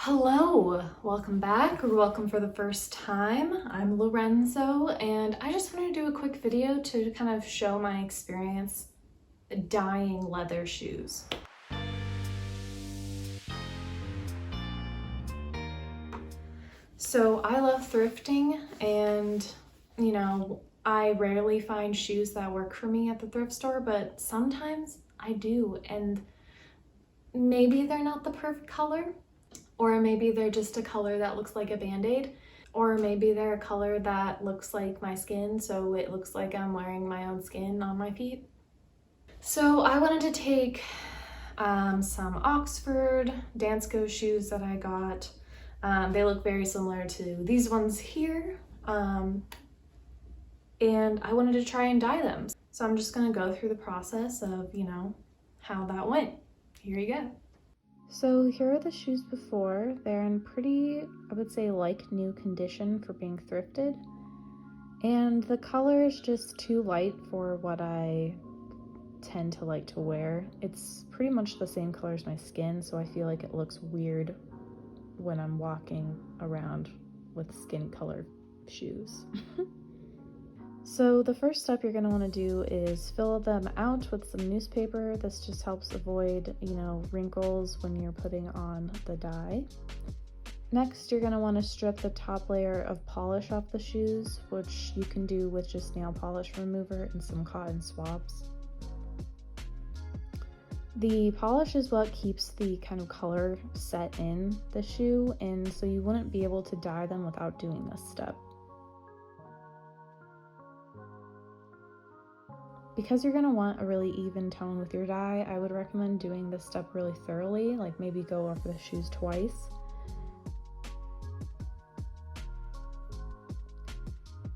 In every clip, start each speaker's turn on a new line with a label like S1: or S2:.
S1: Hello, welcome back or welcome for the first time. I'm Lorenzo and I just wanted to do a quick video to kind of show my experience dyeing leather shoes. So I love thrifting and I rarely find shoes that work for me at the thrift store, but sometimes I do, and maybe they're not the perfect color. Or maybe they're just a color that looks like a band-aid. Or maybe they're a color that looks like my skin, so it looks like I'm wearing my own skin on my feet. So I wanted to take some Oxford Dansko shoes that I got. They look very similar to these ones here. And I wanted to try and dye them. So I'm just gonna go through the process of, how that went. Here you go. So here are the shoes before. They're in pretty, I would say, like new condition for being thrifted. And the color is just too light for what I tend to like to wear. It's pretty much the same color as my skin, so I feel like it looks weird when I'm walking around with skin colored shoes. So the first step you're going to want to do is fill them out with some newspaper. This just helps avoid, wrinkles when you're putting on the dye. Next, you're going to want to strip the top layer of polish off the shoes, which you can do with just nail polish remover and some cotton swabs. The polish is what keeps the kind of color set in the shoe, and so you wouldn't be able to dye them without doing this step. Because you're going to want a really even tone with your dye, I would recommend doing this step really thoroughly, like maybe go over the shoes twice.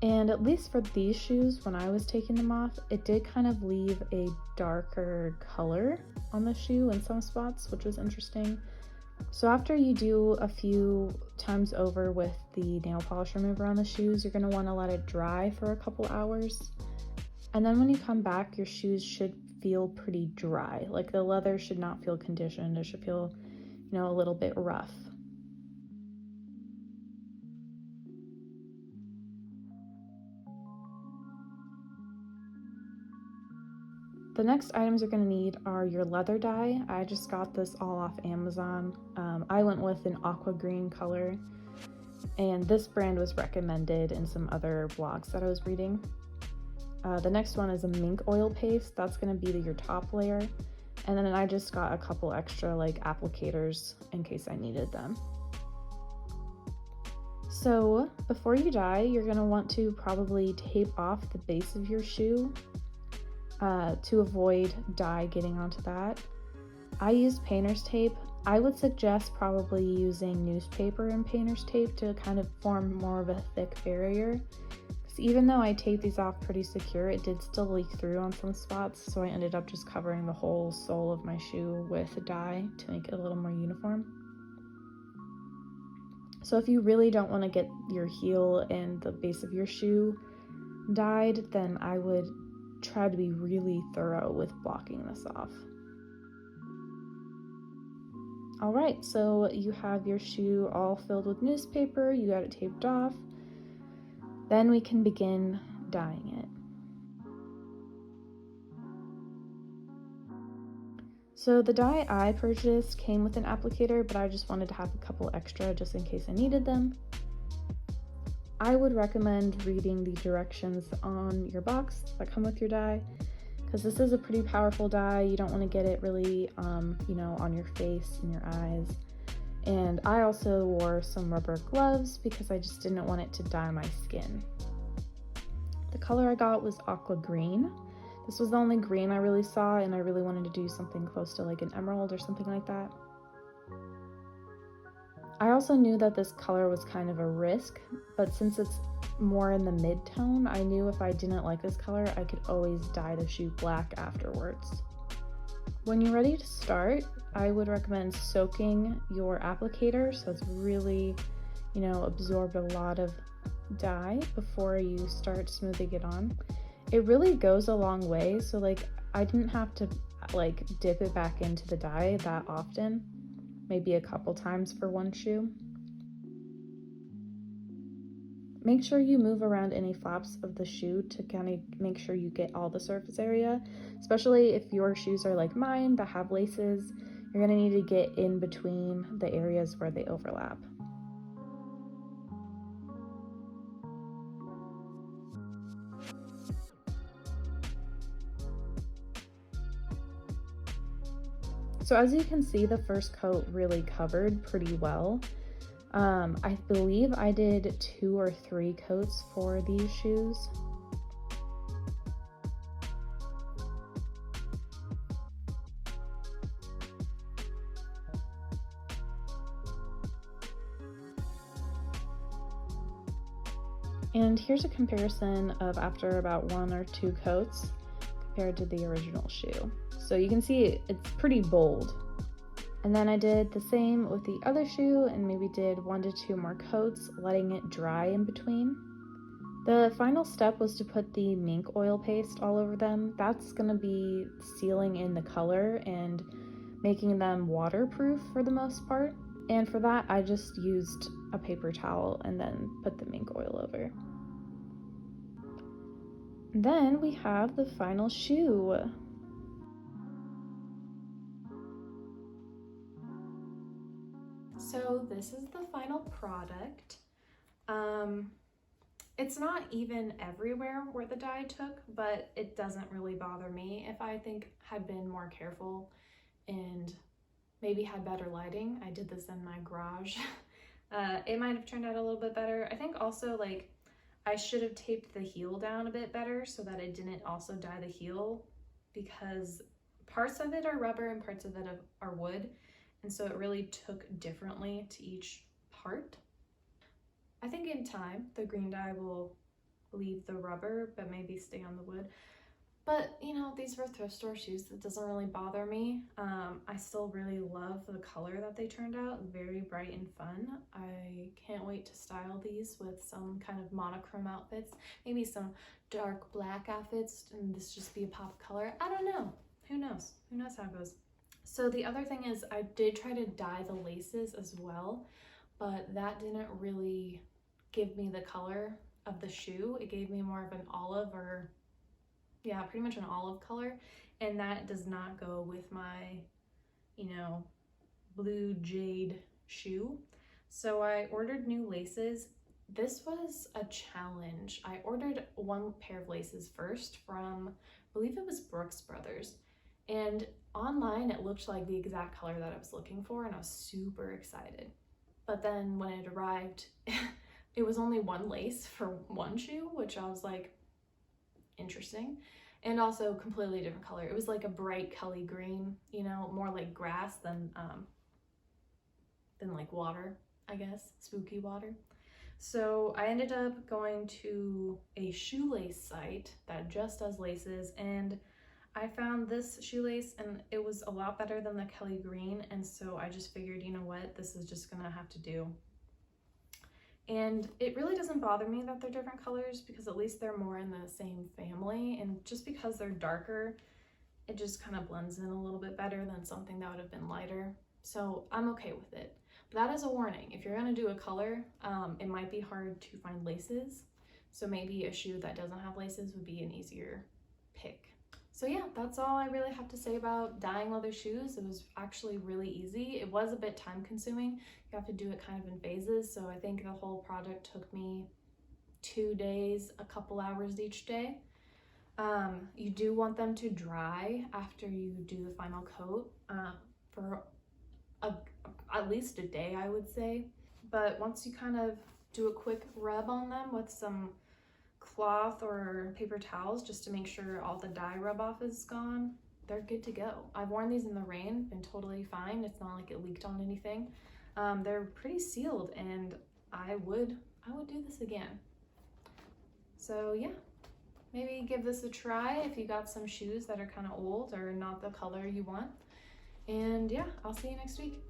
S1: And at least for these shoes, when I was taking them off, it did kind of leave a darker color on the shoe in some spots, which was interesting. So after you do a few times over with the nail polish remover on the shoes, you're going to want to let it dry for a couple hours. And then when you come back, your shoes should feel pretty dry. Like the leather should not feel conditioned. It should feel, a little bit rough. The next items you're going to need are your leather dye. I just got this all off Amazon. I went with an aqua green color, and this brand was recommended in some other blogs that I was reading. The next one is a mink oil paste. That's going to be your top layer. And then I just got a couple extra applicators in case I needed them. So before you dye, you're going to want to probably tape off the base of your shoe to avoid dye getting onto that. I used painter's tape. I would suggest probably using newspaper and painter's tape to kind of form more of a thick barrier. Even though I taped these off pretty secure, it did still leak through on some spots, so I ended up just covering the whole sole of my shoe with dye to make it a little more uniform. So if you really don't want to get your heel and the base of your shoe dyed, then I would try to be really thorough with blocking this off. Alright, so you have your shoe all filled with newspaper, you got it taped off. Then we can begin dyeing it. So the dye I purchased came with an applicator, but I just wanted to have a couple extra just in case I needed them. I would recommend reading the directions on your box that come with your dye, because this is a pretty powerful dye. You don't want to get it really, on your face and your eyes. And I also wore some rubber gloves because I just didn't want it to dye my skin. The color I got was aqua green. This was the only green I really saw, and I really wanted to do something close to like an emerald or something like that. I also knew that this color was kind of a risk, but since it's more in the mid-tone, I knew if I didn't like this color, I could always dye the shoe black afterwards. When you're ready to start, I would recommend soaking your applicator so it's really, absorbed a lot of dye before you start smoothing it on. It really goes a long way, so I didn't have to dip it back into the dye that often.
S2: maybe a couple times for one shoe. Make sure you move around any flaps of the shoe to kind of make sure you get all the surface area, especially if your shoes are like mine that have laces. You're going to need to get in between the areas where they overlap. So as you can see, the first coat really covered pretty well. I believe I did 2 or 3 coats for these shoes. And here's a comparison of after about 1 or 2 coats compared to the original shoe. So you can see it's pretty bold. And then I did the same with the other shoe and maybe did 1 to 2 more coats, letting it dry in between. The final step was to put the mink oil paste all over them. That's going to be sealing in the color and making them waterproof for the most part. And for that, I just used a paper towel and then put the mink oil over. Then we have the final shoe.
S1: So this is the final product. It's not even everywhere where the dye took, but it doesn't really bother me. If I think had been more careful and maybe had better lighting, I did this in my garage, it might have turned out a little bit better. I think also like I should have taped the heel down a bit better so that it didn't also dye the heel, because parts of it are rubber and parts of it are wood. And so it really took differently to each part. I think in time, the green dye will leave the rubber, but maybe stay on the wood. But, you know, these were thrift store shoes. That doesn't really bother me. I still really love the color that they turned out. Very bright and fun. I can't wait to style these with some kind of monochrome outfits. Maybe some dark black outfits and this just be a pop color. I don't know. Who knows? Who knows how it goes? So the other thing is I did try to dye the laces as well, but that didn't really give me the color of the shoe. It gave me more of an olive, or yeah, pretty much an olive color. And that does not go with my, you know, blue jade shoe. So I ordered new laces. This was a challenge. I ordered 1 pair of laces first from, I believe it was Brooks Brothers. And online it looked like the exact color that I was looking for, and I was super excited. But then when it arrived, it was only 1 lace for 1 shoe, which I was like, interesting. And also completely different color. It was like a bright Kelly green, you know, more like grass than like water, I guess, spooky water. So I ended up going to a shoelace site that just does laces, and I found this shoelace and it was a lot better than the Kelly green, and so I just figured, you know what, this is just gonna have to do. And it really doesn't bother me that they're different colors, because at least they're more in the same family, and just because they're darker, it just kind of blends in a little bit better than something that would have been lighter. So I'm okay with it. But that is a warning. If you're gonna do a color, it might be hard to find laces. So maybe a shoe that doesn't have laces would be an easier pick. So yeah, that's all I really have to say about dyeing leather shoes. It was actually really easy. It was a bit time consuming. You have to do it kind of in phases. So I think the whole project took me 2 days, a couple hours each day. You do want them to dry after you do the final coat for at least a day, I would say. But once you kind of do a quick rub on them with some cloth or paper towels just to make sure all the dye rub off is gone, they're good to go. I've worn these in the rain, been totally fine. It's not like it leaked on anything. They're pretty sealed, and I would do this again. So yeah, maybe give this a try if you got some shoes that are kind of old or not the color you want. And yeah, I'll see you next week.